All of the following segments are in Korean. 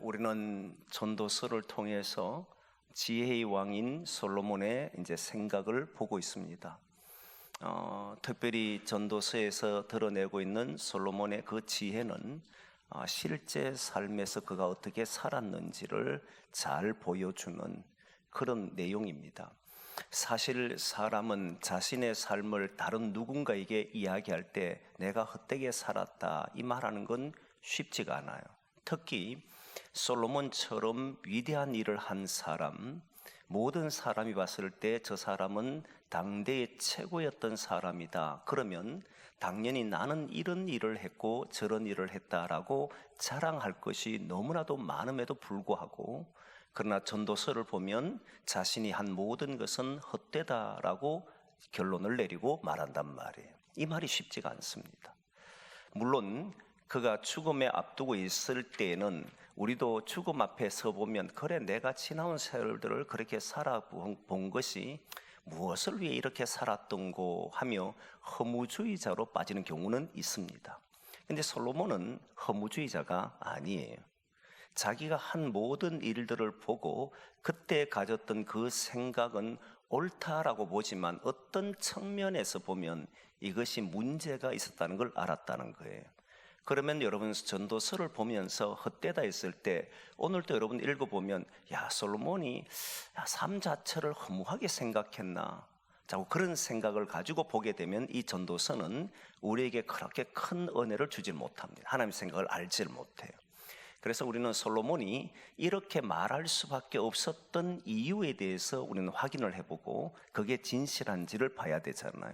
우리는 전도서를 통해서 지혜의 왕인 솔로몬의 생각을 보고 있습니다. 특별히 전도서에서 드러내고 있는 솔로몬의 그 지혜는 실제 삶에서 그가 어떻게 살았는지를 잘 보여주는 그런 내용입니다. 사실 사람은 자신의 삶을 다른 누군가에게 이야기할 때 내가 헛되게 살았다 이 말하는 건 쉽지가 않아요. 특히 솔로몬처럼 위대한 일을 한 사람, 모든 사람이 봤을 때 저 사람은 당대의 최고였던 사람이다. 그러면 당연히 나는 이런 일을 했고 저런 일을 했다라고 자랑할 것이 너무나도 많음에도 불구하고, 그러나 전도서를 보면 자신이 한 모든 것은 헛되다라고 결론을 내리고 말한단 말이에요. 이 말이 쉽지가 않습니다. 물론 그가 죽음에 앞두고 있을 때에는 우리도 죽음 앞에 서보면 그래 내가 지나온 세월들을 그렇게 살아본 것이 무엇을 위해 이렇게 살았던고 하며 허무주의자로 빠지는 경우는 있습니다. 근데 솔로몬은 허무주의자가 아니에요. 자기가 한 모든 일들을 보고 그때 가졌던 그 생각은 옳다라고 보지만 어떤 측면에서 보면 이것이 문제가 있었다는 걸 알았다는 거예요. 그러면 여러분 전도서를 보면서 헛되다 했을 때 오늘도 여러분 읽어보면 야 솔로몬이 삶 자체를 허무하게 생각했나, 자꾸 그런 생각을 가지고 보게 되면 이 전도서는 우리에게 그렇게 큰 은혜를 주질 못합니다. 하나님의 생각을 알질 못해요. 그래서 우리는 솔로몬이 이렇게 말할 수밖에 없었던 이유에 대해서 우리는 확인을 해보고 그게 진실한지를 봐야 되잖아요.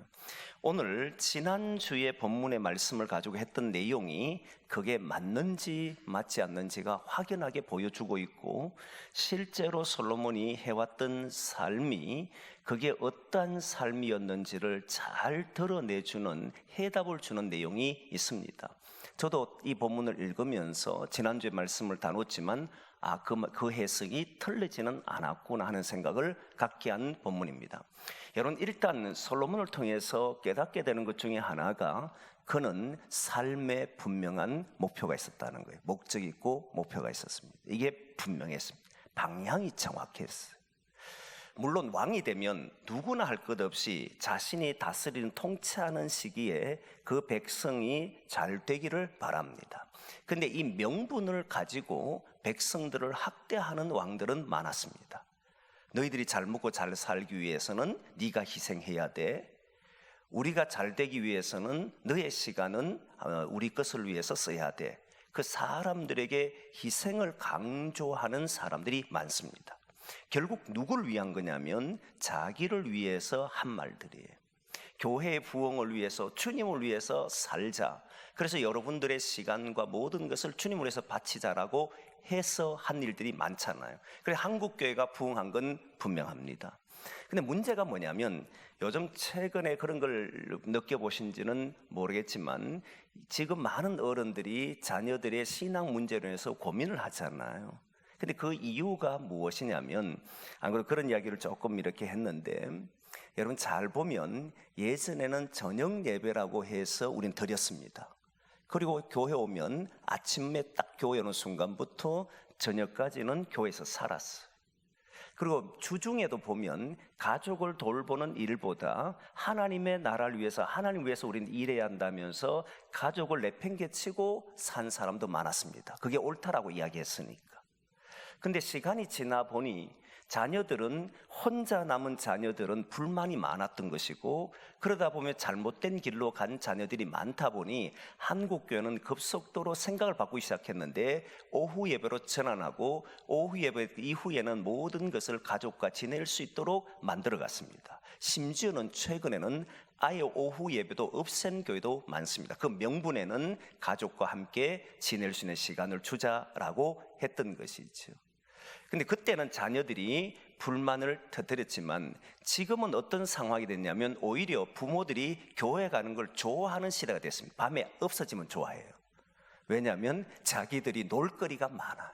오늘 지난주에 본문의 말씀을 가지고 했던 내용이 그게 맞는지 맞지 않는지가 확연하게 보여주고 있고, 실제로 솔로몬이 해왔던 삶이 그게 어떠한 삶이었는지를 잘 드러내주는, 해답을 주는 내용이 있습니다. 저도 이 본문을 읽으면서 지난주에 말씀을 다뤘지만 그 해석이 틀리지는 않았구나 하는 생각을 갖게 한 본문입니다. 여러분 일단 솔로몬을 통해서 깨닫게 되는 것 중에 하나가 그는 삶에 분명한 목표가 있었다는 거예요. 목적이 있고 목표가 있었습니다. 이게 분명했습니다. 방향이 정확했어요. 물론 왕이 되면 누구나 할 것 없이 자신이 다스리는 통치하는 시기에 그 백성이 잘 되기를 바랍니다. 근데 이 명분을 가지고 백성들을 학대하는 왕들은 많았습니다. 너희들이 잘 먹고 잘 살기 위해서는 네가 희생해야 돼. 우리가 잘 되기 위해서는 너의 시간은 우리 것을 위해서 써야 돼. 그 사람들에게 희생을 강조하는 사람들이 많습니다. 결국 누구를 위한 거냐면 자기를 위해서 한 말들이에요. 교회의 부흥을 위해서, 주님을 위해서 살자. 그래서 여러분들의 시간과 모든 것을 주님을 위해서 바치자라고 해서 한 일들이 많잖아요. 그래서 한국교회가 부흥한 건 분명합니다. 근데 문제가 뭐냐면 요즘 최근에 그런 걸 느껴보신지는 모르겠지만 지금 많은 어른들이 자녀들의 신앙 문제로 해서 고민을 하잖아요. 근데 그 이유가 무엇이냐면, 안 그래도 그런 이야기를 조금 이렇게 했는데, 여러분 잘 보면 예전에는 저녁 예배라고 해서 우린 드렸습니다. 그리고 교회 오면 아침에 딱 교회 오는 순간부터 저녁까지는 교회에서 살았어요. 그리고 주중에도 보면 가족을 돌보는 일보다 하나님의 나라를 위해서, 하나님 위해서 우리는 일해야 한다면서 가족을 내팽개치고 산 사람도 많았습니다. 그게 옳다라고 이야기했으니까. 근데 시간이 지나 보니 자녀들은, 혼자 남은 자녀들은 불만이 많았던 것이고, 그러다 보면 잘못된 길로 간 자녀들이 많다 보니 한국교회는 급속도로 생각을 바꾸기 시작했는데 오후 예배로 전환하고 오후 예배 이후에는 모든 것을 가족과 지낼 수 있도록 만들어 갔습니다. 심지어는 최근에는 아예 오후 예배도 없앤 교회도 많습니다. 그 명분에는 가족과 함께 지낼 수 있는 시간을 주자라고 했던 것이죠. 근데 그때는 자녀들이 불만을 터뜨렸지만 지금은 어떤 상황이 됐냐면 오히려 부모들이 교회 가는 걸 좋아하는 시대가 됐습니다. 밤에 없어지면 좋아해요. 왜냐하면 자기들이 놀거리가 많아요.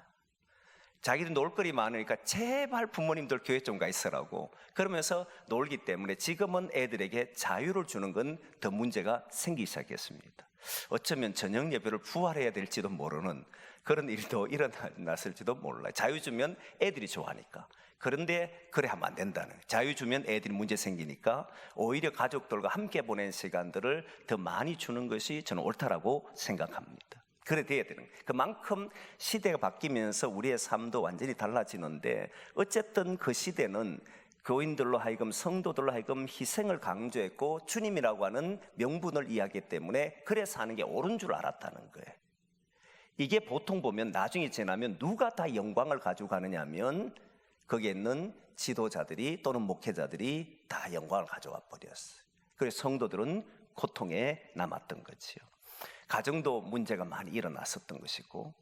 자기들 놀거리 많으니까 제발 부모님들 교회 좀 가 있으라고 그러면서 놀기 때문에 지금은 애들에게 자유를 주는 건 더 문제가 생기기 시작했습니다. 어쩌면 저녁 예배를 부활해야 될지도 모르는 그런 일도 일어났을지도 몰라요. 자유 주면 애들이 좋아하니까. 그런데 그래 하면 안 된다는 거예요. 자유 주면 애들이 문제 생기니까 오히려 가족들과 함께 보낸 시간들을 더 많이 주는 것이 저는 옳다라고 생각합니다. 그래 돼야 되는 거예요. 그만큼 시대가 바뀌면서 우리의 삶도 완전히 달라지는데, 어쨌든 그 시대는 교인들로 하여금, 성도들로 하여금 희생을 강조했고 주님이라고 하는 명분을 이야기했기 때문에 그래서 하는 게 옳은 줄 알았다는 거예요. 이게 보통 보면 나중에 지나면 누가 다 영광을 가지고 가느냐 하면 거기에 있는 지도자들이 또는 목회자들이 다 영광을 가져와 버렸어요. 그래서 성도들은 고통에 남았던 거지요. 가정도 문제가 많이 일어났었던 것이고,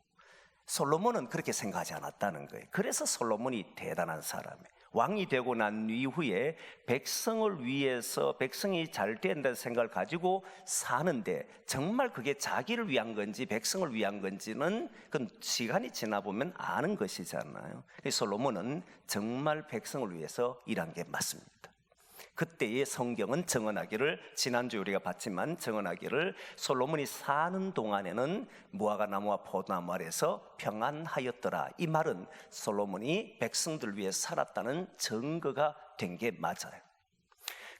솔로몬은 그렇게 생각하지 않았다는 거예요. 그래서 솔로몬이 대단한 사람이에요. 왕이 되고 난 이후에 백성을 위해서, 백성이 잘 된다는 생각을 가지고 사는데 정말 그게 자기를 위한 건지 백성을 위한 건지는 그건 시간이 지나 보면 아는 것이잖아요. 솔로몬은 정말 백성을 위해서 일한 게 맞습니다. 그때의 성경은 증언하기를, 지난주 우리가 봤지만 증언하기를 솔로몬이 사는 동안에는 무화과 나무와 포도나무 아래서 평안하였더라. 이 말은 솔로몬이 백성들 위해 살았다는 증거가 된 게 맞아요.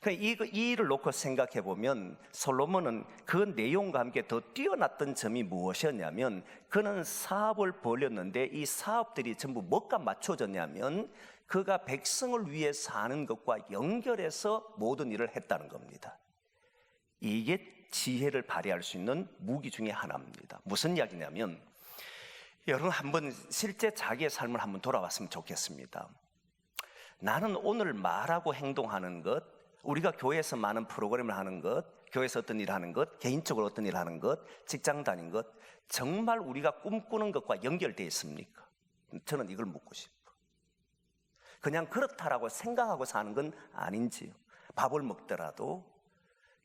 이 일을 놓고 생각해 보면 솔로몬은 그 내용과 함께 더 뛰어났던 점이 무엇이었냐면, 그는 사업을 벌였는데 이 사업들이 전부 뭐가 맞춰졌냐면 그가 백성을 위해 사는 것과 연결해서 모든 일을 했다는 겁니다. 이게 지혜를 발휘할 수 있는 무기 중에 하나입니다. 무슨 이야기냐면, 여러분 한번 실제 자기의 삶을 한번 돌아봤으면 좋겠습니다. 나는 오늘 말하고 행동하는 것, 우리가 교회에서 많은 프로그램을 하는 것, 교회에서 어떤 일을 하는 것, 개인적으로 어떤 일을 하는 것, 직장 다니는 것, 정말 우리가 꿈꾸는 것과 연결되어 있습니까? 저는 이걸 묻고 싶어요. 그냥 그렇다라고 생각하고 사는 건 아닌지요. 밥을 먹더라도,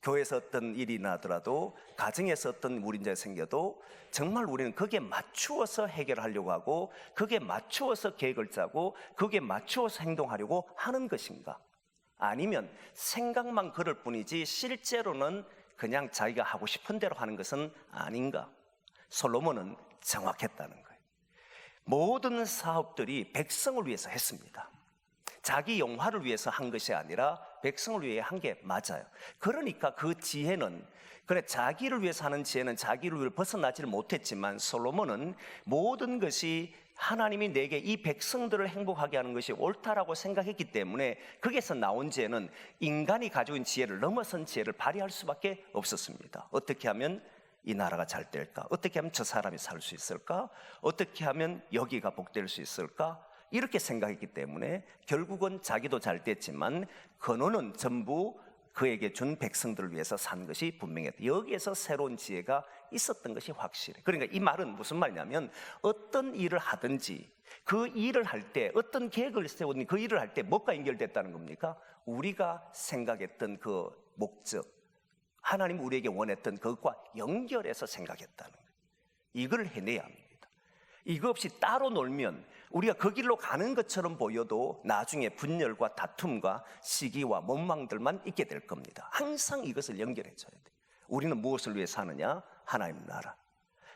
교회에서 어떤 일이 나더라도, 가정에서 어떤 문제가 생겨도 정말 우리는 거기에 맞추어서 해결하려고 하고, 거기에 맞추어서 계획을 짜고, 거기에 맞추어서 행동하려고 하는 것인가? 아니면 생각만 그럴 뿐이지 실제로는 그냥 자기가 하고 싶은 대로 하는 것은 아닌가? 솔로몬은 정확했다는 거예요. 모든 사업들이 백성을 위해서 했습니다. 자기 영화를 위해서 한 것이 아니라 백성을 위해 한 게 맞아요. 그러니까 그 지혜는, 그래 자기를 위해서 하는 지혜는 자기를 위해 벗어나지를 못했지만, 솔로몬은 모든 것이 하나님이 내게 이 백성들을 행복하게 하는 것이 옳다라고 생각했기 때문에 거기에서 나온 지혜는 인간이 가지고 있는 지혜를 넘어선 지혜를 발휘할 수밖에 없었습니다. 어떻게 하면 이 나라가 잘 될까? 어떻게 하면 저 사람이 살 수 있을까? 어떻게 하면 여기가 복될 수 있을까? 이렇게 생각했기 때문에 결국은 자기도 잘 됐지만 근원은 전부 그에게 준 백성들을 위해서 산 것이 분명했다. 여기에서 새로운 지혜가 있었던 것이 확실해. 그러니까 이 말은 무슨 말이냐면, 어떤 일을 하든지 그 일을 할 때, 어떤 계획을 세우든 그 일을 할 때 뭐가 연결됐다는 겁니까? 우리가 생각했던 그 목적, 하나님 우리에게 원했던 그것과 연결해서 생각했다는 거예요. 이걸 해내야 합니다. 이거 없이 따로 놀면 우리가 그 길로 가는 것처럼 보여도 나중에 분열과 다툼과 시기와 원망들만 있게 될 겁니다. 항상 이것을 연결해 줘야 돼요. 우리는 무엇을 위해 사느냐? 하나님 나라.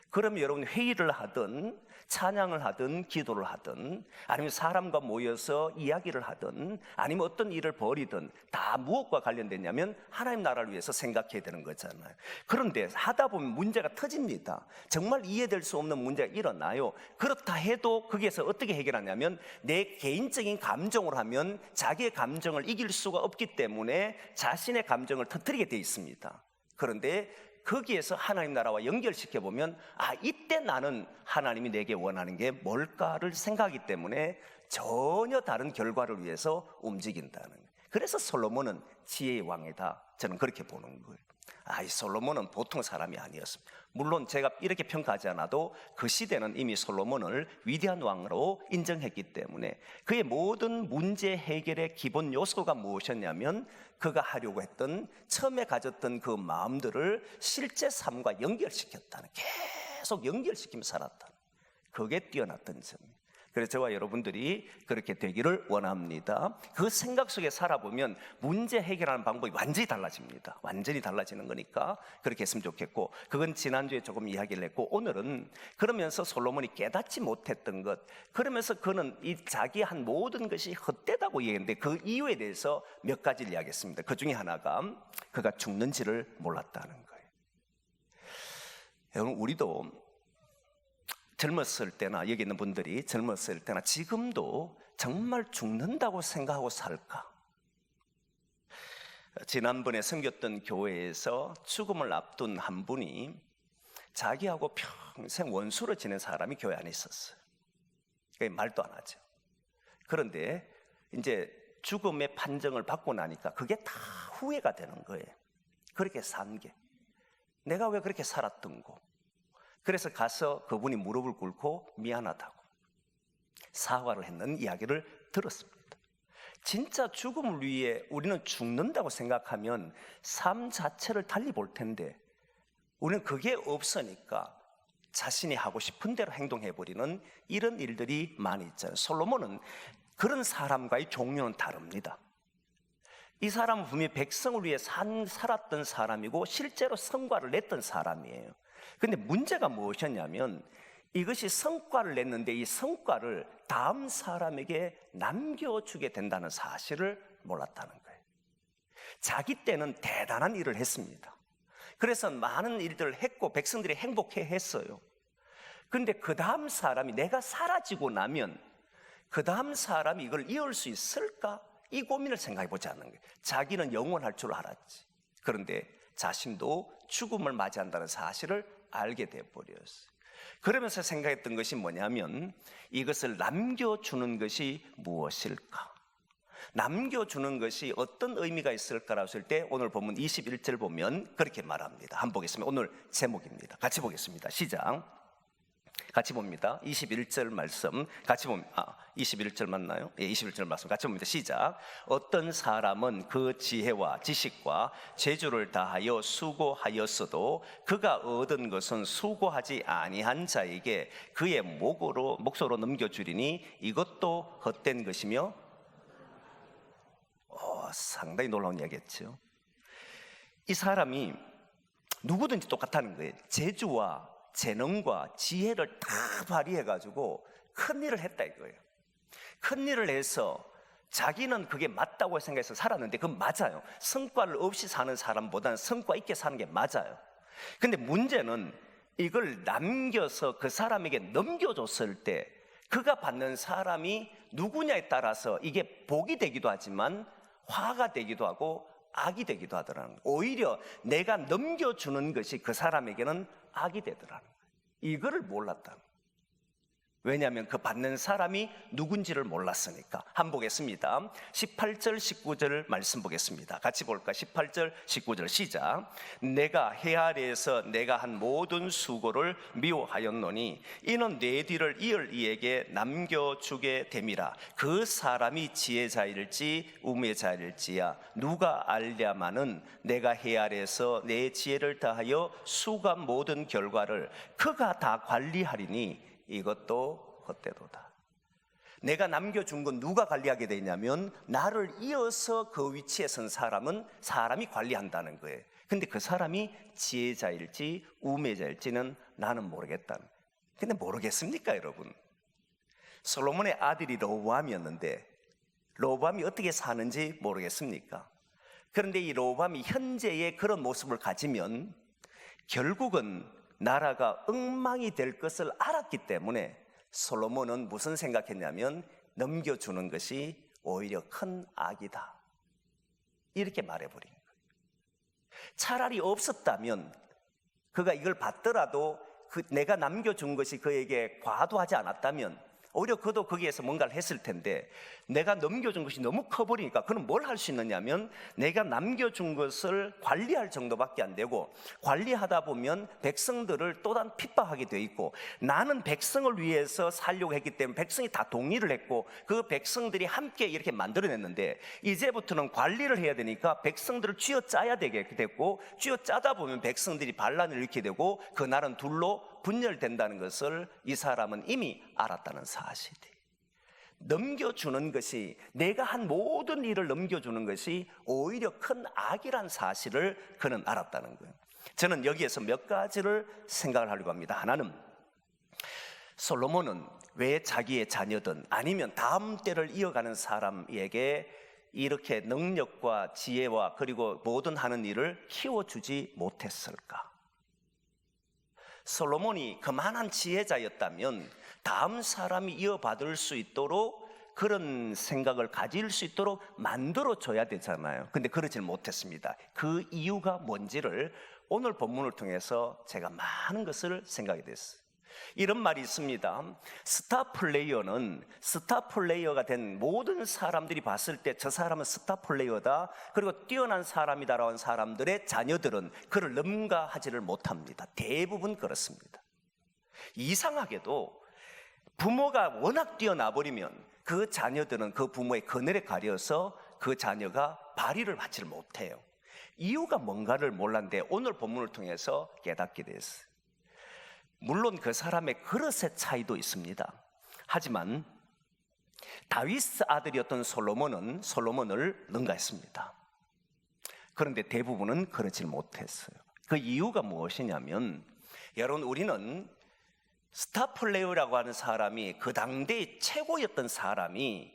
그러면 여러분 회의를 하든 찬양을 하든 기도를 하든 아니면 사람과 모여서 이야기를 하든 아니면 어떤 일을 벌이든 다 무엇과 관련됐냐면 하나님 나라를 위해서 생각해야 되는 거잖아요. 그런데 하다 보면 문제가 터집니다. 정말 이해될 수 없는 문제가 일어나요. 그렇다 해도 거기에서 어떻게 해결하냐면 내 개인적인 감정으로 하면 자기의 감정을 이길 수가 없기 때문에 자신의 감정을 터뜨리게 돼 있습니다. 그런데 거기에서 하나님 나라와 연결시켜보면 이때 나는 하나님이 내게 원하는 게 뭘까를 생각하기 때문에 전혀 다른 결과를 위해서 움직인다는 거예요. 그래서 솔로몬은 지혜의 왕이다. 저는 그렇게 보는 거예요. 이 솔로몬은 보통 사람이 아니었습니다. 물론 제가 이렇게 평가하지 않아도 그 시대는 이미 솔로몬을 위대한 왕으로 인정했기 때문에 그의 모든 문제 해결의 기본 요소가 무엇이었냐면 그가 하려고 했던 처음에 가졌던 그 마음들을 실제 삶과 연결시켰다는, 계속 연결시키며 살았다는, 그게 뛰어났던 점이에요. 그래서 저와 여러분들이 그렇게 되기를 원합니다. 그 생각 속에 살아보면 문제 해결하는 방법이 완전히 달라집니다. 완전히 달라지는 거니까 그렇게 했으면 좋겠고, 그건 지난주에 조금 이야기를 했고, 오늘은 그러면서 솔로몬이 깨닫지 못했던 것, 그러면서 그는 이 자기 한 모든 것이 헛되다고 얘기했는데 그 이유에 대해서 몇 가지를 이야기했습니다. 그 중에 하나가 그가 죽는지를 몰랐다는 거예요. 여러분, 우리도 젊었을 때나 여기 있는 분들이 젊었을 때나 지금도 정말 죽는다고 생각하고 살까? 지난번에 섬겼던 교회에서 죽음을 앞둔 한 분이 자기하고 평생 원수로 지낸 사람이 교회 안에 있었어요. 그러니까 말도 안 하죠. 그런데 이제 죽음의 판정을 받고 나니까 그게 다 후회가 되는 거예요. 그렇게 산 게 내가 왜 그렇게 살았던 거. 그래서 가서 그분이 무릎을 꿇고 미안하다고 사과를 했는 이야기를 들었습니다. 진짜 죽음을 위해 우리는 죽는다고 생각하면 삶 자체를 달리 볼 텐데 우리는 그게 없으니까 자신이 하고 싶은 대로 행동해버리는 이런 일들이 많이 있잖아요. 솔로몬은 그런 사람과의 종류는 다릅니다. 이 사람은 분명히 백성을 위해 살았던 사람이고 실제로 성과를 냈던 사람이에요. 근데 문제가 무엇이었냐면 이것이 성과를 냈는데 이 성과를 다음 사람에게 남겨주게 된다는 사실을 몰랐다는 거예요. 자기 때는 대단한 일을 했습니다. 그래서 많은 일들을 했고 백성들이 행복해 했어요. 그런데 그 다음 사람이 내가 사라지고 나면 그 다음 사람이 이걸 이을 수 있을까? 이 고민을 생각해 보지 않는 거예요. 자기는 영원할 줄 알았지. 그런데 자신도 죽음을 맞이한다는 사실을 알게 되어버렸어요. 그러면서 생각했던 것이 뭐냐면 이것을 남겨주는 것이 무엇일까? 남겨주는 것이 어떤 의미가 있을까라고 했을 때 오늘 본문 21절 보면 그렇게 말합니다. 한번 보겠습니다. 오늘 제목입니다. 같이 보겠습니다. 시작. 같이 봅니다. 21절 말씀 같이 봅니다. 21절 맞나요? 예, 21절 말씀 같이 봅니다. 시작. 어떤 사람은 그 지혜와 지식과 재주를 다하여 수고하였어도 그가 얻은 것은 수고하지 아니한 자에게 그의 몫으로 넘겨주리니 이것도 헛된 것이며 상당히 놀라운 이야기였죠. 이 사람이 누구든지 똑같다는 거예요. 재주와 재능과 지혜를 다 발휘해가지고 큰 일을 했다 이거예요. 큰 일을 해서 자기는 그게 맞다고 생각해서 살았는데 그건 맞아요. 성과를 없이 사는 사람보다는 성과 있게 사는 게 맞아요. 근데 문제는 이걸 남겨서 그 사람에게 넘겨줬을 때 그가 받는 사람이 누구냐에 따라서 이게 복이 되기도 하지만 화가 되기도 하고 악이 되기도 하더라는 거예요. 오히려 내가 넘겨주는 것이 그 사람에게는 악이 되더라는 거예요. 이거를 몰랐다는 거예요. 왜냐하면 그 받는 사람이 누군지를 몰랐으니까. 한번 보겠습니다. 18절 19절 말씀 보겠습니다. 같이 볼까? 18절 19절 시작. 내가 해 아래에서 내가 한 모든 수고를 미워하였노니 이는 내 뒤를 이을 이에게 남겨주게 됨이라. 그 사람이 지혜자일지 우매자일지야 누가 알랴마는 내가 해 아래에서 내 지혜를 다하여 수고한 모든 결과를 그가 다 관리하리니 이것도 헛되도다. 내가 남겨준 건 누가 관리하게 되냐면 나를 이어서 그 위치에 선 사람이 관리한다는 거예요. 근데 그 사람이 지혜자일지 우매자일지는 나는 모르겠다는. 근데 모르겠습니까 여러분? 솔로몬의 아들이 로보암이었는데 로보암이 어떻게 사는지 모르겠습니까? 그런데 이 로보암이 현재의 그런 모습을 가지면 결국은 나라가 엉망이 될 것을 알았기 때문에 솔로몬은 무슨 생각했냐면 넘겨주는 것이 오히려 큰 악이다 이렇게 말해버린 거예요. 차라리 없었다면 그가 이걸 받더라도 내가 남겨준 것이 그에게 과도하지 않았다면 오히려 그도 거기에서 뭔가를 했을 텐데 내가 넘겨준 것이 너무 커버리니까 그는 뭘 할 수 있느냐면 내가 남겨준 것을 관리할 정도밖에 안 되고 관리하다 보면 백성들을 또 다른 핍박하게 돼 있고 나는 백성을 위해서 살려고 했기 때문에 백성이 다 동의를 했고 그 백성들이 함께 이렇게 만들어냈는데 이제부터는 관리를 해야 되니까 백성들을 쥐어짜야 되게 됐고 쥐어짜다 보면 백성들이 반란을 일으키게 되고 그 나라는 둘로 분열된다는 것을 이 사람은 이미 알았다는 사실이. 넘겨주는 것이, 내가 한 모든 일을 넘겨주는 것이 오히려 큰 악이란 사실을 그는 알았다는 거예요. 저는 여기에서 몇 가지를 생각을 하려고 합니다. 하나는, 솔로몬은 왜 자기의 자녀든 아니면 다음 때를 이어가는 사람에게 이렇게 능력과 지혜와 그리고 모든 하는 일을 키워주지 못했을까? 솔로몬이 그만한 지혜자였다면 다음 사람이 이어받을 수 있도록 그런 생각을 가질 수 있도록 만들어줘야 되잖아요. 근데 그러질 못했습니다. 그 이유가 뭔지를 오늘 본문을 통해서 제가 많은 것을 생각이 됐어요. 이런 말이 있습니다. 스타 플레이어는 스타 플레이어가 된 모든 사람들이 봤을 때 저 사람은 스타 플레이어다, 그리고 뛰어난 사람이다라는 사람들의 자녀들은 그를 능가하지를 못합니다. 대부분 그렇습니다. 이상하게도 부모가 워낙 뛰어나 버리면 그 자녀들은 그 부모의 그늘에 가려서 그 자녀가 발휘를 받지를 못해요. 이유가 뭔가를 몰랐는데 오늘 본문을 통해서 깨닫게 됐어요. 물론 그 사람의 그릇의 차이도 있습니다. 하지만 다윗 아들이었던 솔로몬을 능가했습니다. 그런데 대부분은 그러지 못했어요. 그 이유가 무엇이냐면, 여러분, 우리는 스타 플레이어라고 하는 사람이, 그 당대의 최고였던 사람이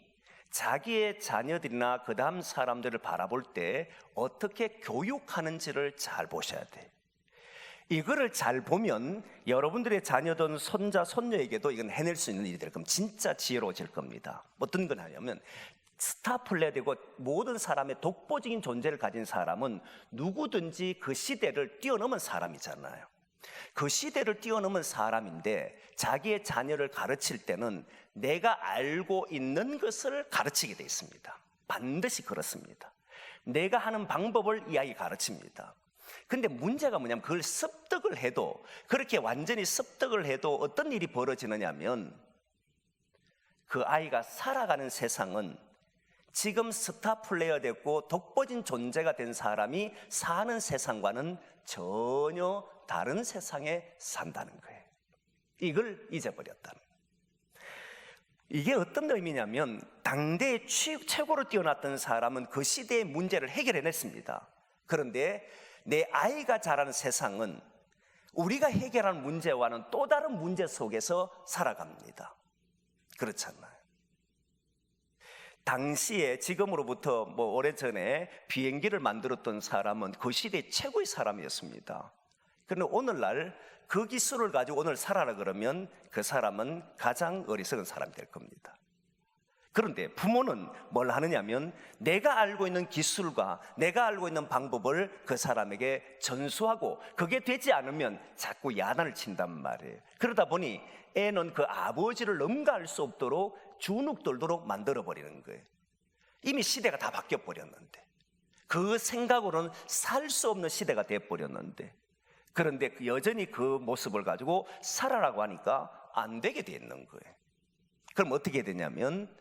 자기의 자녀들이나 그 다음 사람들을 바라볼 때 어떻게 교육하는지를 잘 보셔야 돼요. 이거를 잘 보면 여러분들의 자녀든 손자, 손녀에게도 이건 해낼 수 있는 일이 될 겁니다. 진짜 지혜로워질 겁니다. 어떤 건 하냐면, 스타 플레이어 되고 모든 사람의 독보적인 존재를 가진 사람은 누구든지 그 시대를 뛰어넘은 사람이잖아요. 그 시대를 뛰어넘은 사람인데 자기의 자녀를 가르칠 때는 내가 알고 있는 것을 가르치게 돼 있습니다. 반드시 그렇습니다. 내가 하는 방법을 이 아이가 가르칩니다. 근데 문제가 뭐냐면, 그걸 습득을 해도, 그렇게 완전히 습득을 해도 어떤 일이 벌어지느냐면, 그 아이가 살아가는 세상은 지금 스타 플레이어 됐고 독보적인 존재가 된 사람이 사는 세상과는 전혀 다른 세상에 산다는 거예요. 이걸 잊어버렸다는 거예요. 이게 어떤 의미냐면, 당대의 최고로 뛰어났던 사람은 그 시대의 문제를 해결해냈습니다. 그런데 내 아이가 자라는 세상은 우리가 해결하는 문제와는 또 다른 문제 속에서 살아갑니다. 그렇잖아요. 당시에, 지금으로부터 오래전에 비행기를 만들었던 사람은 그 시대의 최고의 사람이었습니다. 그런데 오늘날 그 기술을 가지고 오늘 살아라 그러면 그 사람은 가장 어리석은 사람이 될 겁니다. 그런데 부모는 뭘 하느냐면, 내가 알고 있는 기술과 내가 알고 있는 방법을 그 사람에게 전수하고, 그게 되지 않으면 자꾸 야단을 친단 말이에요. 그러다 보니 애는 그 아버지를 능가할 수 없도록 주눅들도록 만들어버리는 거예요. 이미 시대가 다 바뀌어버렸는데, 그 생각으로는 살 수 없는 시대가 되어버렸는데, 그런데 여전히 그 모습을 가지고 살아라고 하니까 안 되게 돼 있는 거예요. 그럼 어떻게 되냐면,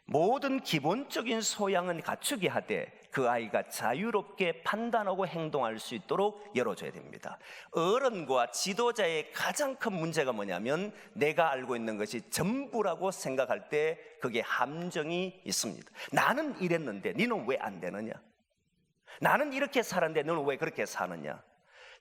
모든 기본적인 소양은 갖추게 하되 그 아이가 자유롭게 판단하고 행동할 수 있도록 열어줘야 됩니다. 어른과 지도자의 가장 큰 문제가 뭐냐면, 내가 알고 있는 것이 전부라고 생각할 때 그게 함정이 있습니다. 나는 이랬는데 너는 왜 안 되느냐? 나는 이렇게 살았는데 너는 왜 그렇게 사느냐?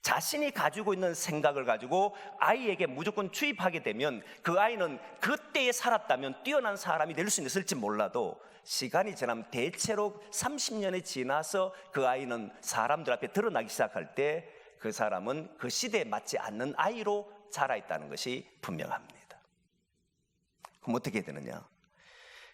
자신이 가지고 있는 생각을 가지고 아이에게 무조건 주입하게 되면, 그 아이는 그때에 살았다면 뛰어난 사람이 될 수 있을지 몰라도 시간이 지나면 대체로 30년이 지나서 그 아이는 사람들 앞에 드러나기 시작할 때 그 사람은 그 시대에 맞지 않는 아이로 자라있다는 것이 분명합니다. 그럼 어떻게 되느냐?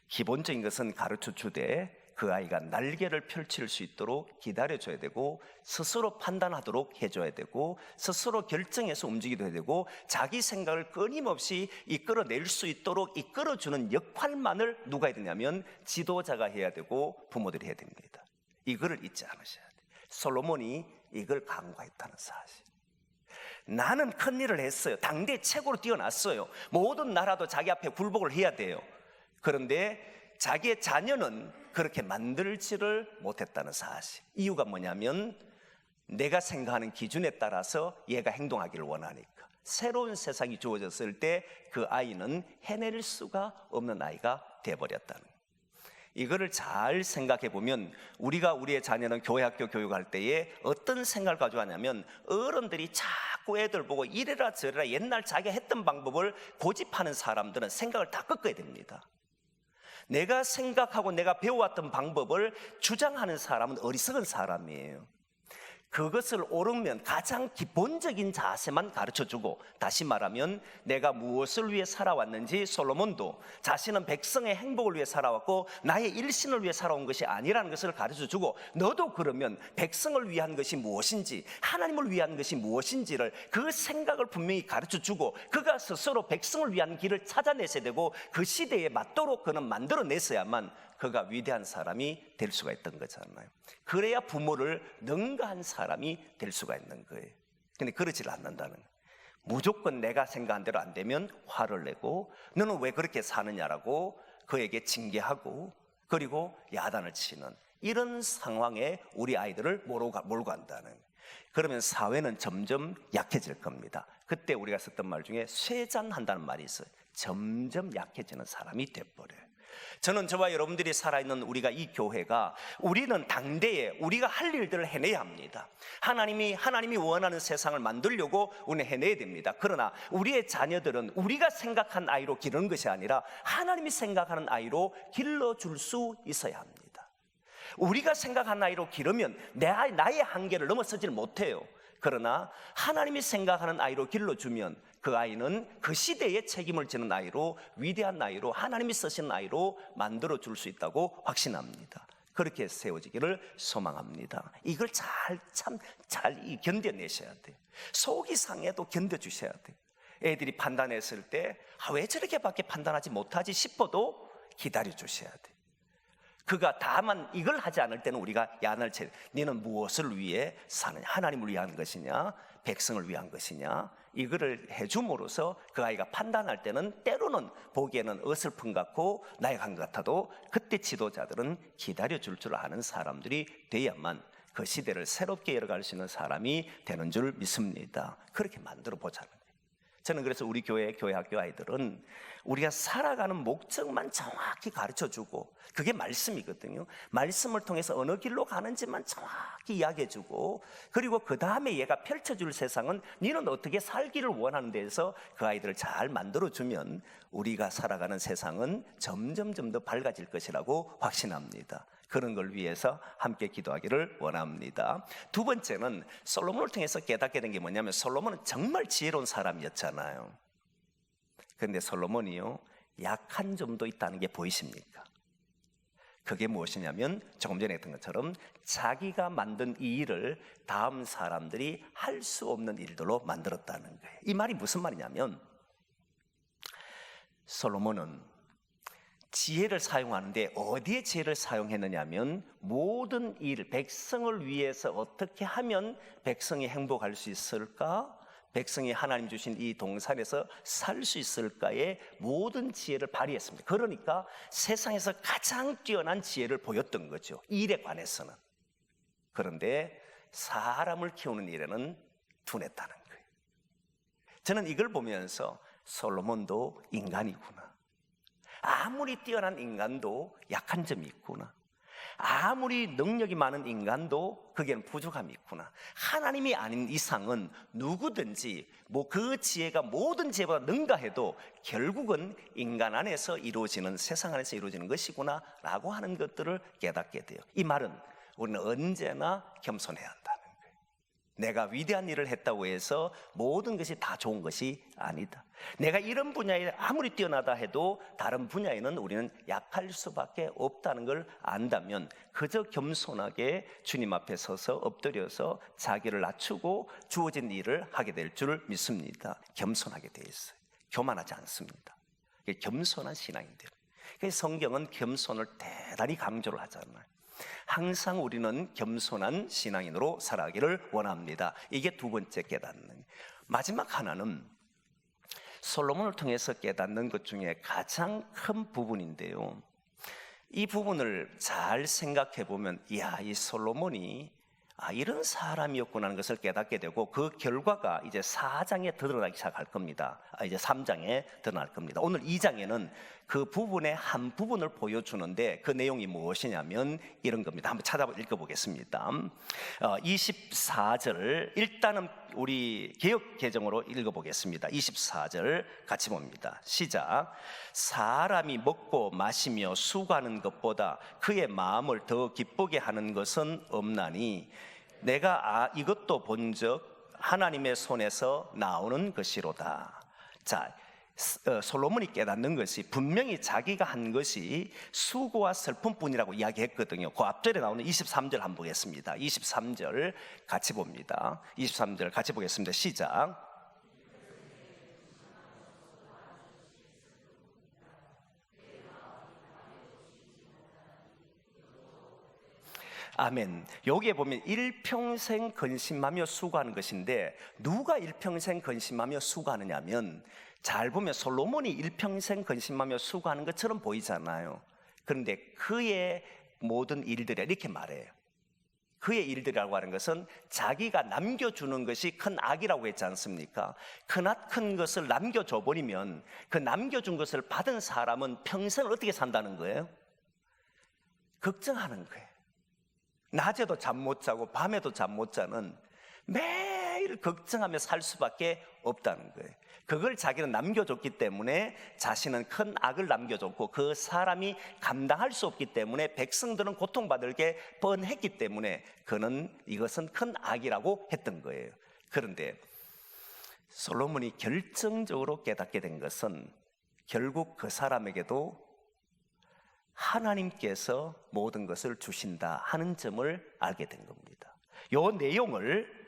기본적인 것은 가르쳐 주되 그 아이가 날개를 펼칠 수 있도록 기다려줘야 되고, 스스로 판단하도록 해줘야 되고, 스스로 결정해서 움직이도 해야 되고, 자기 생각을 끊임없이 이끌어낼 수 있도록 이끌어주는 역할만을 누가 해야 되냐면 지도자가 해야 되고 부모들이 해야 됩니다. 이거를 잊지 않으셔야 돼요. 솔로몬이 이걸 강구했다는 사실. 나는 큰 일을 했어요. 당대 최고로 뛰어났어요. 모든 나라도 자기 앞에 굴복을 해야 돼요. 그런데 자기의 자녀는 그렇게 만들지를 못했다는 사실. 이유가 뭐냐면, 내가 생각하는 기준에 따라서 얘가 행동하기를 원하니까. 새로운 세상이 주어졌을 때 그 아이는 해낼 수가 없는 아이가 되어버렸다는 거예요. 이거를 잘 생각해 보면 우리가 우리의 자녀는 교회 학교 교육할 때에 어떤 생각을 가지고 하냐면 어른들이 자꾸 애들 보고 이래라 저래라 옛날 자기가 했던 방법을 고집하는 사람들은 생각을 다 꺾어야 됩니다. 내가 생각하고 내가 배워왔던 방법을 주장하는 사람은 어리석은 사람이에요. 그것을 옳으면 가장 기본적인 자세만 가르쳐주고, 다시 말하면 내가 무엇을 위해 살아왔는지 솔로몬도 자신은 백성의 행복을 위해 살아왔고 나의 일신을 위해 살아온 것이 아니라는 것을 가르쳐주고, 너도 그러면 백성을 위한 것이 무엇인지 하나님을 위한 것이 무엇인지를 그 생각을 분명히 가르쳐주고 그가 스스로 백성을 위한 길을 찾아내셔야 되고 그 시대에 맞도록 그는 만들어냈어야만 그가 위대한 사람이 될 수가 있던 거잖아요. 그래야 부모를 능가한 사람이 될 수가 있는 거예요. 근데 그러질 않는다는 거예요. 무조건 내가 생각한 대로 안 되면 화를 내고 너는 왜 그렇게 사느냐라고 그에게 징계하고 그리고 야단을 치는 이런 상황에 우리 아이들을 몰고 간다는 거예요. 그러면 사회는 점점 약해질 겁니다. 그때 우리가 썼던 말 중에 쇠잔한다는 말이 있어요. 점점 약해지는 사람이 돼버려요. 저는 저와 여러분들이 살아있는 우리가 이 교회가 우리는 당대에 우리가 할 일들을 해내야 합니다. 하나님이 원하는 세상을 만들려고 우리는 해내야 됩니다. 그러나 우리의 자녀들은 우리가 생각한 아이로 기르는 것이 아니라 하나님이 생각하는 아이로 길러줄 수 있어야 합니다. 우리가 생각한 아이로 기르면 나의 한계를 넘어서질 못해요. 그러나 하나님이 생각하는 아이로 길러주면 그 아이는 그 시대에 책임을 지는 아이로, 위대한 아이로, 하나님이 쓰시는 아이로 만들어줄 수 있다고 확신합니다. 그렇게 세워지기를 소망합니다. 이걸 잘 견뎌내셔야 돼요. 속이 상해도 견뎌주셔야 돼요. 애들이 판단했을 때 왜 저렇게밖에 판단하지 못하지 싶어도 기다려주셔야 돼요. 그가 다만 이걸 하지 않을 때는 우리가 야단을 쳐야 돼. 너는 무엇을 위해 사느냐? 하나님을 위한 것이냐? 백성을 위한 것이냐? 이거를 해줌으로써 그 아이가 판단할 때는 때로는 보기에는 어설픈 것 같고 나약한 것 같아도 그때 지도자들은 기다려줄 줄 아는 사람들이 돼야만 그 시대를 새롭게 열어갈 수 있는 사람이 되는 줄 믿습니다. 그렇게 만들어 보자는 거예요. 저는 그래서 우리 교회 학교 아이들은 우리가 살아가는 목적만 정확히 가르쳐주고, 그게 말씀이거든요. 말씀을 통해서 어느 길로 가는지만 정확히 이야기해주고, 그리고 그 다음에 얘가 펼쳐줄 세상은 너는 어떻게 살기를 원하는 데에서 그 아이들을 잘 만들어주면 우리가 살아가는 세상은 점점 더 밝아질 것이라고 확신합니다. 그런 걸 위해서 함께 기도하기를 원합니다. 두 번째는 솔로몬을 통해서 깨닫게 된 게 뭐냐면, 솔로몬은 정말 지혜로운 사람이었잖아요. 그런데 솔로몬이요, 약한 점도 있다는 게 보이십니까? 그게 무엇이냐면 조금 전에 했던 것처럼 자기가 만든 이 일을 다음 사람들이 할 수 없는 일들로 만들었다는 거예요. 이 말이 무슨 말이냐면, 솔로몬은 지혜를 사용하는데 어디에 지혜를 사용했느냐면, 모든 일, 백성을 위해서 어떻게 하면 백성이 행복할 수 있을까? 백성이 하나님 주신 이 동산에서 살 수 있을까에 모든 지혜를 발휘했습니다. 그러니까 세상에서 가장 뛰어난 지혜를 보였던 거죠, 일에 관해서는. 그런데 사람을 키우는 일에는 둔했다는 거예요. 저는 이걸 보면서 솔로몬도 인간이구나, 아무리 뛰어난 인간도 약한 점이 있구나, 아무리 능력이 많은 인간도 그게는 부족함이 있구나, 하나님이 아닌 이상은 누구든지 그 지혜가 모든 지혜보다 능가해도 결국은 인간 안에서 이루어지는, 세상 안에서 이루어지는 것이구나 라고 하는 것들을 깨닫게 돼요. 이 말은 우리는 언제나 겸손해야 한다는 거예요. 내가 위대한 일을 했다고 해서 모든 것이 다 좋은 것이 아니다. 내가 이런 분야에 아무리 뛰어나다 해도 다른 분야에는 우리는 약할 수밖에 없다는 걸 안다면 그저 겸손하게 주님 앞에 서서 엎드려서 자기를 낮추고 주어진 일을 하게 될 줄 믿습니다. 겸손하게 돼 있어요. 교만하지 않습니다. 이게 겸손한 신앙인들. 그래서 성경은 겸손을 대단히 강조를 하잖아요. 항상 우리는 겸손한 신앙인으로 살아가기를 원합니다. 이게 두 번째 깨닫는. 마지막 하나는 솔로몬을 통해서 깨닫는 것 중에 가장 큰 부분인데요, 이 부분을 잘 생각해 보면 이 솔로몬이 이런 사람이었구나 하는 것을 깨닫게 되고, 그 결과가 이제 4장에 드러나기 시작할 겁니다. 이제 3장에 드러날 겁니다. 오늘 2장에는 그 부분의 한 부분을 보여주는데 그 내용이 무엇이냐면 이런 겁니다. 한번 찾아보 읽어보겠습니다. 24절 일단은 우리 개역 개정으로 읽어보겠습니다. 24절 같이 봅니다. 시작. 사람이 먹고 마시며 수고하는 것보다 그의 마음을 더 기쁘게 하는 것은 없나니 내가 이것도 본즉 하나님의 손에서 나오는 것이로다. 자, 솔로몬이 깨닫는 것이 분명히 자기가 한 것이 수고와 슬픔뿐이라고 이야기했거든요. 그 앞절에 나오는 23절 한번 보겠습니다. 23절 같이 봅니다. 23절 같이 보겠습니다. 시작. 아멘. 여기에 보면 일평생 근심하며 수고하는 것인데 누가 일평생 근심하며 수고하느냐면 잘 보면 솔로몬이 일평생 근심하며 수고하는 것처럼 보이잖아요. 그런데 그의 모든 일들이 이렇게 말해요. 그의 일들이라고 하는 것은 자기가 남겨주는 것이 큰 악이라고 했지 않습니까? 큰 것을 남겨줘 버리면 그 남겨준 것을 받은 사람은 평생을 어떻게 산다는 거예요? 걱정하는 거예요. 낮에도 잠 못 자고 밤에도 잠 못 자는, 매일 걱정하며 살 수밖에 없다는 거예요. 그걸 자기는 남겨줬기 때문에 자신은 큰 악을 남겨줬고 그 사람이 감당할 수 없기 때문에 백성들은 고통받을 게 뻔했기 때문에 그는 이것은 큰 악이라고 했던 거예요. 그런데 솔로몬이 결정적으로 깨닫게 된 것은 결국 그 사람에게도 하나님께서 모든 것을 주신다 하는 점을 알게 된 겁니다. 이 내용을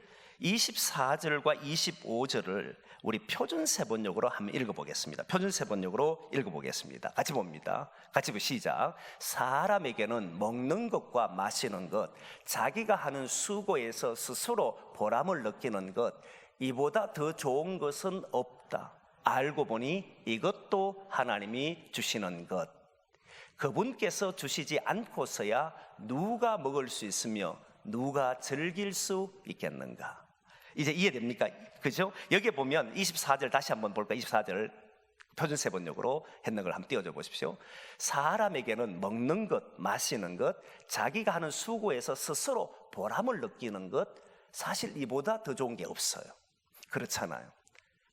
24절과 25절을 우리 표준세번역으로 한번 읽어보겠습니다. 표준세번역으로 읽어보겠습니다. 같이 봅니다. 같이 시작. 사람에게는 먹는 것과 마시는 것, 자기가 하는 수고에서 스스로 보람을 느끼는 것, 이보다 더 좋은 것은 없다. 알고 보니 이것도 하나님이 주시는 것. 그분께서 주시지 않고서야 누가 먹을 수 있으며 누가 즐길 수 있겠는가? 이제 이해됩니까? 그죠? 여기에 보면 24절 다시 한번 볼까? 24절 표준세번역으로 했는 걸 한번 띄워줘 보십시오. 사람에게는 먹는 것, 마시는 것, 자기가 하는 수고에서 스스로 보람을 느끼는 것, 사실 이보다 더 좋은 게 없어요. 그렇잖아요.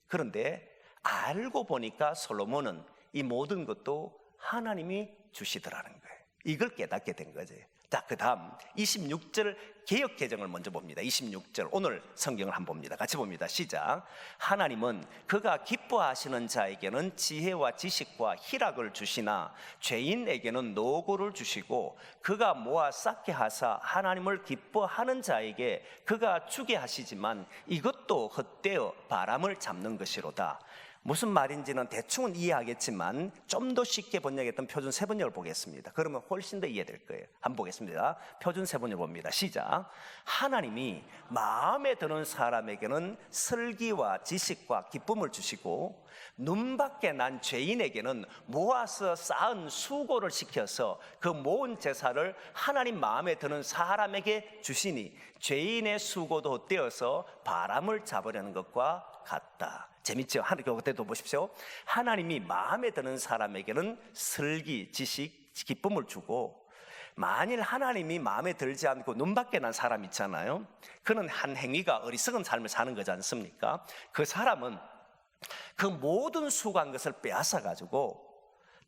그런데 알고 보니까 솔로몬은 이 모든 것도 하나님이 주시더라는 거예요. 이걸 깨닫게 된 거죠. 자, 그 다음 26절 개역 개정을 먼저 봅니다. 26절 오늘 성경을 한번 봅니다. 같이 봅니다. 시작. 하나님은 그가 기뻐하시는 자에게는 지혜와 지식과 희락을 주시나 죄인에게는 노고를 주시고 그가 모아 쌓게 하사 하나님을 기뻐하는 자에게 그가 주게 하시지만 이것도 헛되어 바람을 잡는 것이로다. 무슨 말인지는 대충은 이해하겠지만 좀 더 쉽게 번역했던 표준 세번역을 보겠습니다. 그러면 훨씬 더 이해될 거예요. 한번 보겠습니다. 표준 세번역 봅니다. 시작. 하나님이 마음에 드는 사람에게는 슬기와 지식과 기쁨을 주시고 눈밖에 난 죄인에게는 모아서 쌓은 수고를 시켜서 그 모은 제사를 하나님 마음에 드는 사람에게 주시니 죄인의 수고도 헛되어서 바람을 잡으려는 것과 같다. 재밌죠? 그때도 보십시오. 하나님이 마음에 드는 사람에게는 슬기, 지식, 기쁨을 주고 만일 하나님이 마음에 들지 않고 눈밖에 난 사람 있잖아요. 그는 한 행위가 어리석은 삶을 사는 거지 않습니까? 그 사람은 그 모든 수고한 것을 빼앗아 가지고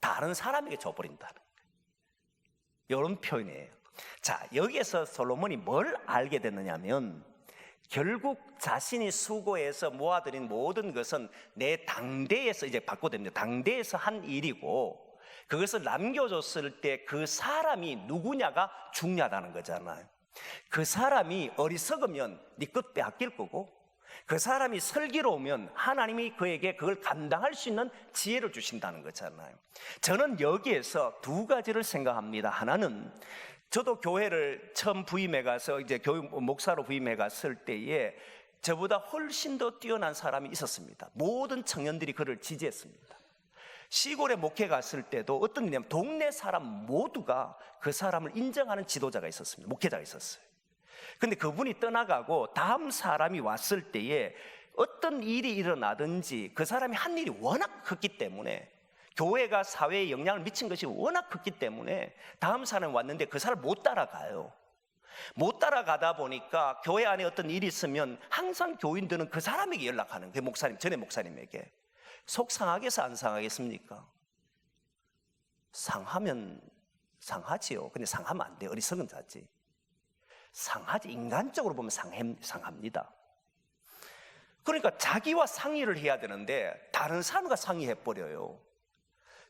다른 사람에게 줘버린다는 거예요. 이런 표현이에요. 자, 여기에서 솔로몬이 뭘 알게 됐느냐면 결국 자신이 수고해서 모아들인 모든 것은 내 당대에서, 이제 바꿔됩니다. 당대에서 한 일이고 그것을 남겨줬을 때 그 사람이 누구냐가 중요하다는 거잖아요. 그 사람이 어리석으면 네 것 빼앗길 거고 그 사람이 슬기로우면 하나님이 그에게 그걸 감당할 수 있는 지혜를 주신다는 거잖아요. 저는 여기에서 두 가지를 생각합니다. 하나는 저도 교회를 처음 부임해 가서 이제 교육 목사로 부임해 갔을 때에 저보다 훨씬 더 뛰어난 사람이 있었습니다. 모든 청년들이 그를 지지했습니다. 시골에 목회 갔을 때도 어떤 일이냐면 동네 사람 모두가 그 사람을 인정하는 지도자가 있었습니다. 목회자가 있었어요. 근데 그분이 떠나가고 다음 사람이 왔을 때에 어떤 일이 일어나든지 그 사람이 한 일이 워낙 컸기 때문에 교회가 사회에 영향을 미친 것이 워낙 컸기 때문에 다음 사람이 왔는데 그 사람 못 따라가요. 못 따라가다 보니까 교회 안에 어떤 일이 있으면 항상 교인들은 그 사람에게 연락하는 거예요. 목사님, 전에 목사님에게. 속 상하겠어, 안 상하겠습니까? 상하면 상하지요. 근데 상하면 안 돼요. 어리석은 자지. 상하지. 인간적으로 보면 상합니다. 그러니까 자기와 상의를 해야 되는데 다른 사람과 상의해버려요.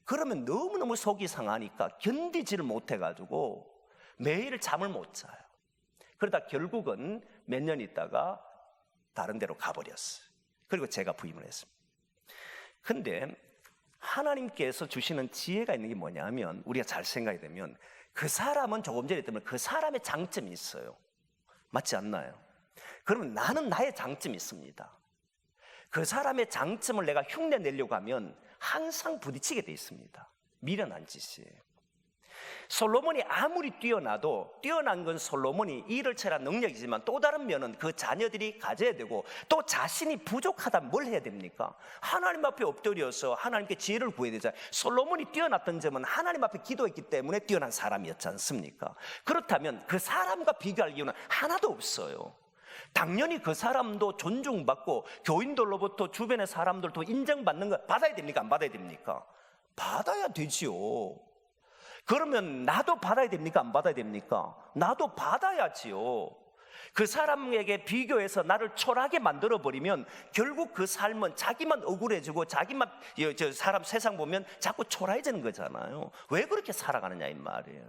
그러면 너무너무 속이 상하니까 견디지를 못해가지고 매일 잠을 못 자요. 그러다 결국은 몇 년 있다가 다른 데로 가버렸어요. 그리고 제가 부임을 했습니다. 근데 하나님께서 주시는 지혜가 있는 게 뭐냐면, 우리가 잘 생각이 되면 그 사람은 조금 전에 했던 그 사람의 장점이 있어요. 맞지 않나요? 그러면 나는 나의 장점이 있습니다. 그 사람의 장점을 내가 흉내 내려고 하면 항상 부딪히게 돼 있습니다. 미련한 짓이에요. 솔로몬이 아무리 뛰어나도, 뛰어난 건 솔로몬이 일을 처리한 능력이지만 또 다른 면은 그 자녀들이 가져야 되고, 또 자신이 부족하다면 뭘 해야 됩니까? 하나님 앞에 엎드려서 하나님께 지혜를 구해야 되잖아요. 솔로몬이 뛰어났던 점은 하나님 앞에 기도했기 때문에 뛰어난 사람이었지 않습니까? 그렇다면 그 사람과 비교할 이유는 하나도 없어요. 당연히 그 사람도 존중받고 교인들로부터 주변의 사람들도 인정받는 거 받아야 됩니까? 안 받아야 됩니까? 받아야 되지요. 그러면 나도 받아야 됩니까? 안 받아야 됩니까? 나도 받아야지요. 그 사람에게 비교해서 나를 초라하게 만들어버리면 결국 그 삶은 자기만 억울해지고 자기만, 사람 세상 보면 자꾸 초라해지는 거잖아요. 왜 그렇게 살아가느냐 이 말이에요.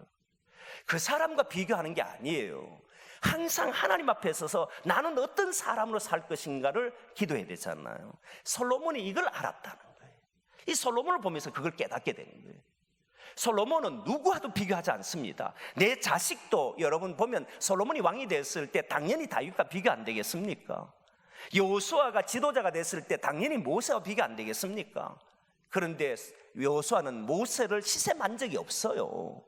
그 사람과 비교하는 게 아니에요. 항상 하나님 앞에 서서 나는 어떤 사람으로 살 것인가를 기도해야 되잖아요. 솔로몬이 이걸 알았다는 거예요. 이 솔로몬을 보면서 그걸 깨닫게 되는 거예요. 솔로몬은 누구와도 비교하지 않습니다. 내 자식도 여러분 보면 솔로몬이 왕이 됐을 때 당연히 다윗과 비교 안 되겠습니까? 여호수아가 지도자가 됐을 때 당연히 모세와 비교 안 되겠습니까? 그런데 여호수아는 모세를 시샘한 적이 없어요.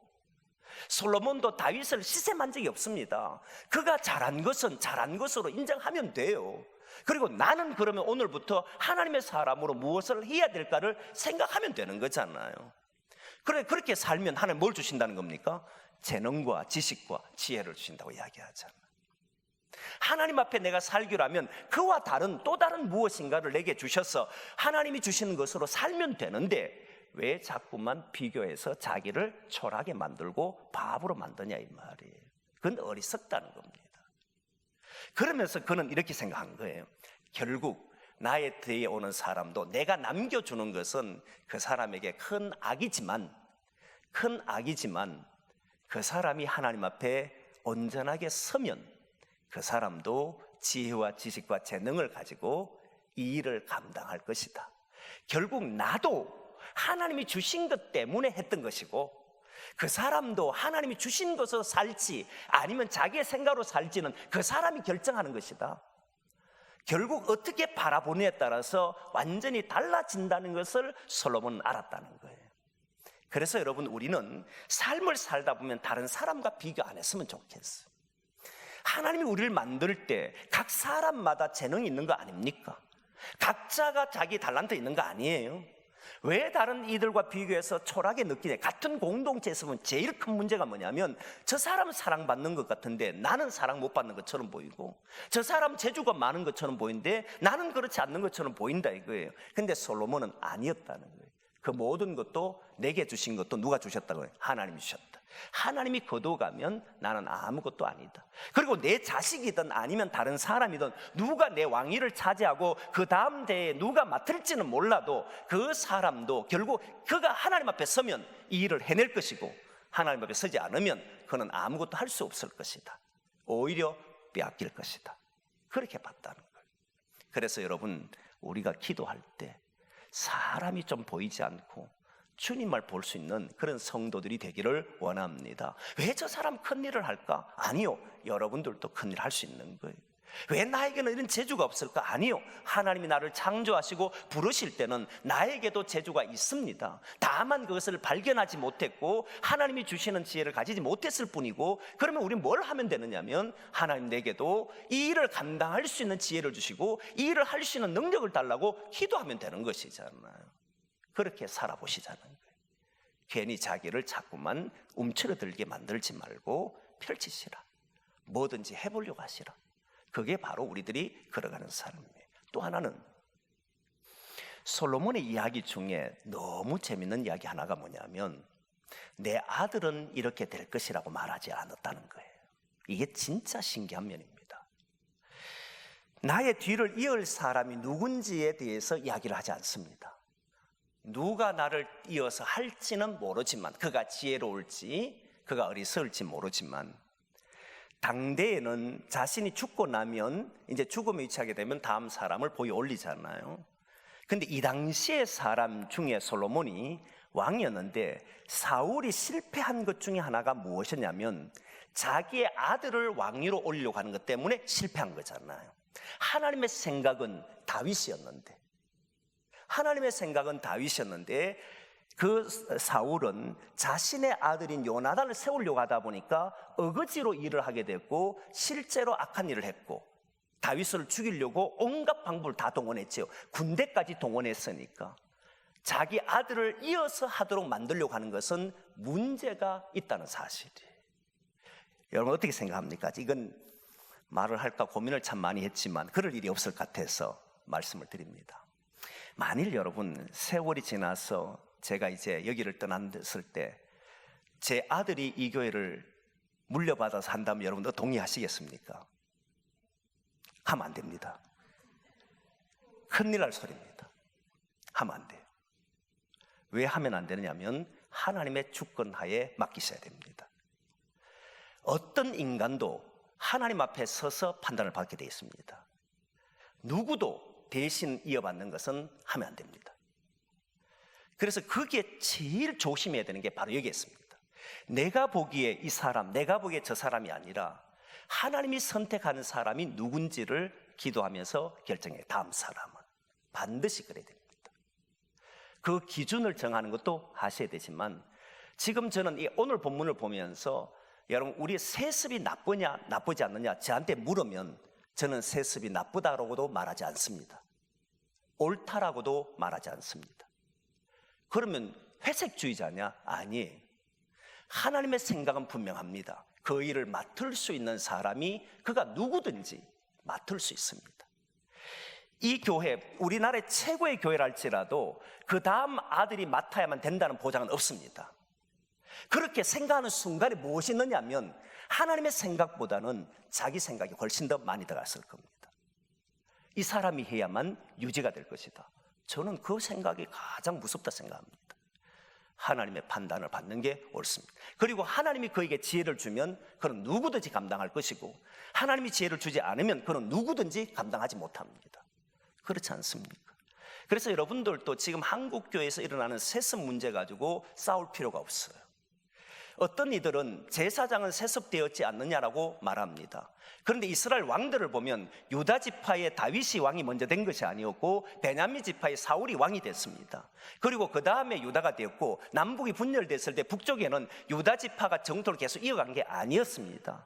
솔로몬도 다윗을 시샘한 적이 없습니다. 그가 잘한 것은 잘한 것으로 인정하면 돼요. 그리고 나는 그러면 오늘부터 하나님의 사람으로 무엇을 해야 될까를 생각하면 되는 거잖아요. 그래, 그렇게 살면 하나님 뭘 주신다는 겁니까? 재능과 지식과 지혜를 주신다고 이야기하잖아요. 하나님 앞에 내가 살기로 하면 그와 다른 또 다른 무엇인가를 내게 주셔서 하나님이 주시는 것으로 살면 되는데 왜 자꾸만 비교해서 자기를 초라하게 만들고 바보로 만드냐 이 말이에요. 그건 어리석다는 겁니다. 그러면서 그는 이렇게 생각한 거예요. 결국 나의 뒤에 오는 사람도 내가 남겨주는 것은 그 사람에게 큰 악이지만 그 사람이 하나님 앞에 온전하게 서면 그 사람도 지혜와 지식과 재능을 가지고 이 일을 감당할 것이다. 결국 나도 하나님이 주신 것 때문에 했던 것이고 그 사람도 하나님이 주신 것으로 살지 아니면 자기의 생각으로 살지는 그 사람이 결정하는 것이다. 결국 어떻게 바라보느냐에 따라서 완전히 달라진다는 것을 솔로몬은 알았다는 거예요. 그래서 여러분 우리는 삶을 살다 보면 다른 사람과 비교 안 했으면 좋겠어요. 하나님이 우리를 만들 때 각 사람마다 재능이 있는 거 아닙니까? 각자가 자기 달란트 있는 거 아니에요? 왜 다른 이들과 비교해서 초라하게 느끼냐? 같은 공동체에서 보면 제일 큰 문제가 뭐냐면 저 사람은 사랑받는 것 같은데 나는 사랑 못 받는 것처럼 보이고 저 사람 재주가 많은 것처럼 보이는데 나는 그렇지 않는 것처럼 보인다 이거예요. 근데 솔로몬은 아니었다는 거예요. 그 모든 것도 내게 주신 것도 누가 주셨다고 해요? 하나님이 주셨다. 하나님이 거둬가면 나는 아무것도 아니다. 그리고 내 자식이든 아니면 다른 사람이든 누가 내 왕위를 차지하고 그 다음 대에 누가 맡을지는 몰라도 그 사람도 결국 그가 하나님 앞에 서면 이 일을 해낼 것이고 하나님 앞에 서지 않으면 그는 아무것도 할 수 없을 것이다. 오히려 빼앗길 것이다. 그렇게 봤다는 거예요. 그래서 여러분 우리가 기도할 때 사람이 좀 보이지 않고 주님만 볼 수 있는 그런 성도들이 되기를 원합니다. 왜 저 사람 큰일을 할까? 아니요, 여러분들도 큰일 할 수 있는 거예요. 왜 나에게는 이런 재주가 없을까? 아니요, 하나님이 나를 창조하시고 부르실 때는 나에게도 재주가 있습니다. 다만 그것을 발견하지 못했고 하나님이 주시는 지혜를 가지지 못했을 뿐이고, 그러면 우리는 뭘 하면 되느냐면 하나님 내게도 이 일을 감당할 수 있는 지혜를 주시고 이 일을 할 수 있는 능력을 달라고 기도하면 되는 것이잖아요. 그렇게 살아보시자는 거예요. 괜히 자기를 자꾸만 움츠러들게 만들지 말고 펼치시라. 뭐든지 해보려고 하시라. 그게 바로 우리들이 걸어가는 삶이에요. 또 하나는 솔로몬의 이야기 중에 너무 재밌는 이야기 하나가 뭐냐면 내 아들은 이렇게 될 것이라고 말하지 않았다는 거예요. 이게 진짜 신기한 면입니다. 나의 뒤를 이을 사람이 누군지에 대해서 이야기를 하지 않습니다. 누가 나를 이어서 할지는 모르지만, 그가 지혜로울지 그가 어리석을지 모르지만, 당대에는 자신이 죽고 나면 이제 죽음에 위치하게 되면 다음 사람을 보여 올리잖아요. 근데 이 당시의 사람 중에 솔로몬이 왕이었는데 사울이 실패한 것 중에 하나가 무엇이냐면 자기의 아들을 왕위로 올리려고 하는 것 때문에 실패한 거잖아요. 하나님의 생각은 다윗이었는데 그 사울은 자신의 아들인 요나단을 세우려고 하다 보니까 어거지로 일을 하게 됐고 실제로 악한 일을 했고 다윗을 죽이려고 온갖 방법을 다 동원했죠. 군대까지 동원했으니까 자기 아들을 이어서 하도록 만들려고 하는 것은 문제가 있다는 사실이에요. 여러분 어떻게 생각합니까? 이건 말을 할까 고민을 참 많이 했지만 그럴 일이 없을 것 같아서 말씀을 드립니다. 만일 여러분 세월이 지나서 제가 이제 여기를 떠났을 때 제 아들이 이 교회를 물려받아서 한다면 여러분도 동의하시겠습니까? 하면 안 됩니다. 큰일 날 소리입니다. 하면 안 돼요. 왜 하면 안 되느냐면 하나님의 주권하에 맡기셔야 됩니다. 어떤 인간도 하나님 앞에 서서 판단을 받게 되어 있습니다. 누구도 대신 이어받는 것은 하면 안 됩니다. 그래서 그게 제일 조심해야 되는 게 바로 여기에 있습니다. 내가 보기에 이 사람, 내가 보기에 저 사람이 아니라 하나님이 선택하는 사람이 누군지를 기도하면서 결정해요. 다음 사람은 반드시 그래야 됩니다. 그 기준을 정하는 것도 하셔야 되지만 지금 저는 이 오늘 본문을 보면서 여러분 우리의 세습이 나쁘냐 나쁘지 않느냐 저한테 물으면 저는 세습이 나쁘다라고도 말하지 않습니다. 옳다라고도 말하지 않습니다. 그러면 회색주의자냐? 아니에요. 하나님의 생각은 분명합니다. 그 일을 맡을 수 있는 사람이 그가 누구든지 맡을 수 있습니다. 이 교회, 우리나라의 최고의 교회랄지라도 그 다음 아들이 맡아야만 된다는 보장은 없습니다. 그렇게 생각하는 순간에 무엇이 있느냐면 하나님의 생각보다는 자기 생각이 훨씬 더 많이 들어갔을 겁니다. 이 사람이 해야만 유지가 될 것이다. 저는 그 생각이 가장 무섭다 생각합니다. 하나님의 판단을 받는 게 옳습니다. 그리고 하나님이 그에게 지혜를 주면 그는 누구든지 감당할 것이고 하나님이 지혜를 주지 않으면 그는 누구든지 감당하지 못합니다. 그렇지 않습니까? 그래서 여러분들도 지금 한국 교회에서 일어나는 세습 문제 가지고 싸울 필요가 없어요. 어떤 이들은 제사장은 세습되었지 않느냐라고 말합니다. 그런데 이스라엘 왕들을 보면 유다 지파의 다윗이 왕이 먼저 된 것이 아니었고 베냐민 지파의 사울이 왕이 됐습니다. 그리고 그 다음에 유다가 되었고 남북이 분열됐을 때 북쪽에는 유다 지파가 정토를 계속 이어간 게 아니었습니다.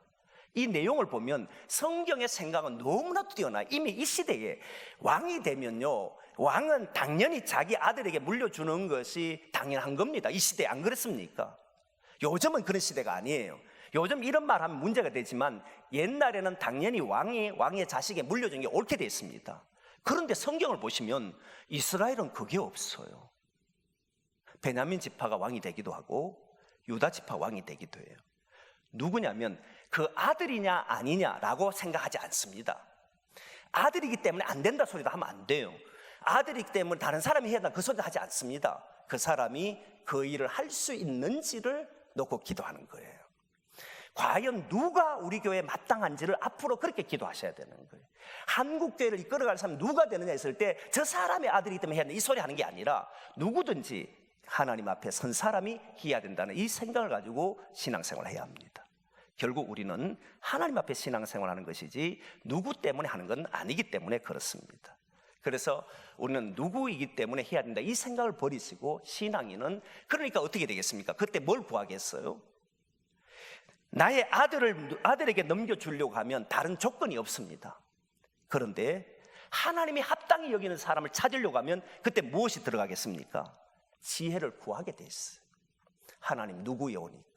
이 내용을 보면 성경의 생각은 너무나도 뛰어나요. 이미 이 시대에 왕이 되면요, 왕은 당연히 자기 아들에게 물려주는 것이 당연한 겁니다. 이 시대에 안 그렇습니까? 요즘은 그런 시대가 아니에요. 요즘 이런 말 하면 문제가 되지만 옛날에는 당연히 왕의 자식에 물려준 게 옳게 되어 있습니다. 그런데 성경을 보시면 이스라엘은 그게 없어요. 베냐민 지파가 왕이 되기도 하고 유다 지파 왕이 되기도 해요. 누구냐면 그 아들이냐 아니냐라고 생각하지 않습니다. 아들이기 때문에 안 된다 소리도 하면 안 돼요. 아들이기 때문에 다른 사람이 해야 된다 그 소리도 하지 않습니다. 그 사람이 그 일을 할 수 있는지를 놓고 기도하는 거예요. 과연 누가 우리 교회에 마땅한지를 앞으로 그렇게 기도하셔야 되는 거예요. 한국 교회를 이끌어갈 사람이 누가 되느냐 했을 때 저 사람의 아들이기 때문에 해야 된다 이 소리 하는 게 아니라 누구든지 하나님 앞에 선 사람이 해야 된다는 이 생각을 가지고 신앙생활을 해야 합니다. 결국 우리는 하나님 앞에 신앙생활하는 것이지 누구 때문에 하는 건 아니기 때문에 그렇습니다. 그래서 우리는 누구이기 때문에 해야 된다 이 생각을 버리시고 신앙인은 그러니까 어떻게 되겠습니까? 그때 뭘 구하겠어요? 나의 아들에게 넘겨주려고 하면 다른 조건이 없습니다. 그런데 하나님이 합당히 여기는 사람을 찾으려고 하면 그때 무엇이 들어가겠습니까? 지혜를 구하게 돼 있어요. 하나님 누구에 오니까?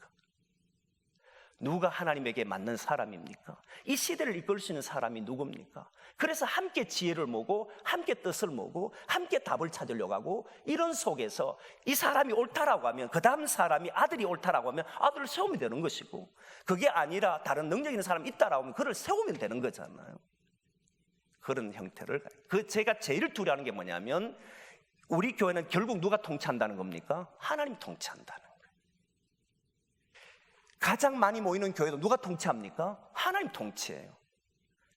누가 하나님에게 맞는 사람입니까? 이 시대를 이끌 수 있는 사람이 누굽니까? 그래서 함께 지혜를 모으고 함께 뜻을 모으고 함께 답을 찾으려고 하고, 이런 속에서 이 사람이 옳다라고 하면 그 다음 사람이 아들이 옳다라고 하면 아들을 세우면 되는 것이고, 그게 아니라 다른 능력 있는 사람이 있다라고 하면 그를 세우면 되는 거잖아요. 그런 형태를, 제가 제일 두려워하는 게 뭐냐면, 우리 교회는 결국 누가 통치한다는 겁니까? 하나님 통치한다는 거예요. 가장 많이 모이는 교회도 누가 통치합니까? 하나님 통치예요.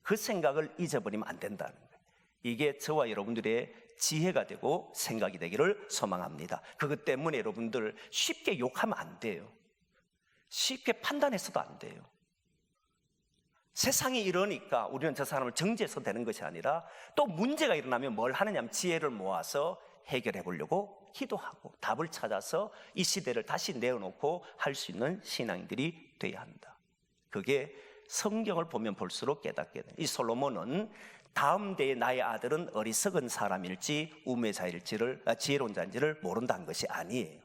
그 생각을 잊어버리면 안 된다는 거예요. 이게 저와 여러분들의 지혜가 되고 생각이 되기를 소망합니다. 그것 때문에 여러분들 쉽게 욕하면 안 돼요. 쉽게 판단해서도 안 돼요. 세상이 이러니까 우리는 저 사람을 정죄해서 되는 것이 아니라, 또 문제가 일어나면 뭘 하느냐 하면 지혜를 모아서 해결해 보려고 기도하고 답을 찾아서 이 시대를 다시 내어놓고 할 수 있는 신앙들이 돼야 한다. 그게 성경을 보면 볼수록 깨닫게 돼. 이 솔로몬은 다음 대에 나의 아들은 어리석은 사람일지 우매자일지를, 지혜로운 자인지를 모른다는 것이 아니에요.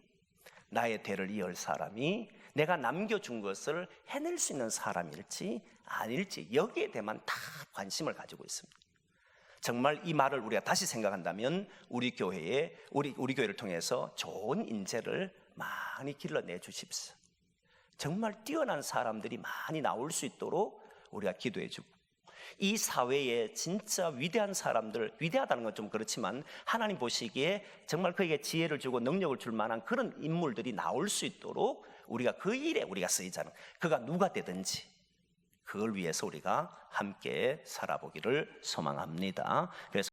나의 대를 이을 사람이 내가 남겨준 것을 해낼 수 있는 사람일지 아닐지, 여기에 대해만 다 관심을 가지고 있습니다. 정말 이 말을 우리가 다시 생각한다면 우리 교회를 통해서 좋은 인재를 많이 길러내 주십시오. 정말 뛰어난 사람들이 많이 나올 수 있도록 우리가 기도해 주고, 이 사회에 진짜 위대한 사람들, 위대하다는 건 좀 그렇지만 하나님 보시기에 정말 그에게 지혜를 주고 능력을 줄 만한 그런 인물들이 나올 수 있도록 우리가 그 일에 우리가 쓰이자는, 그가 누가 되든지 그걸 위해서 우리가 함께 살아보기를 소망합니다. 그래서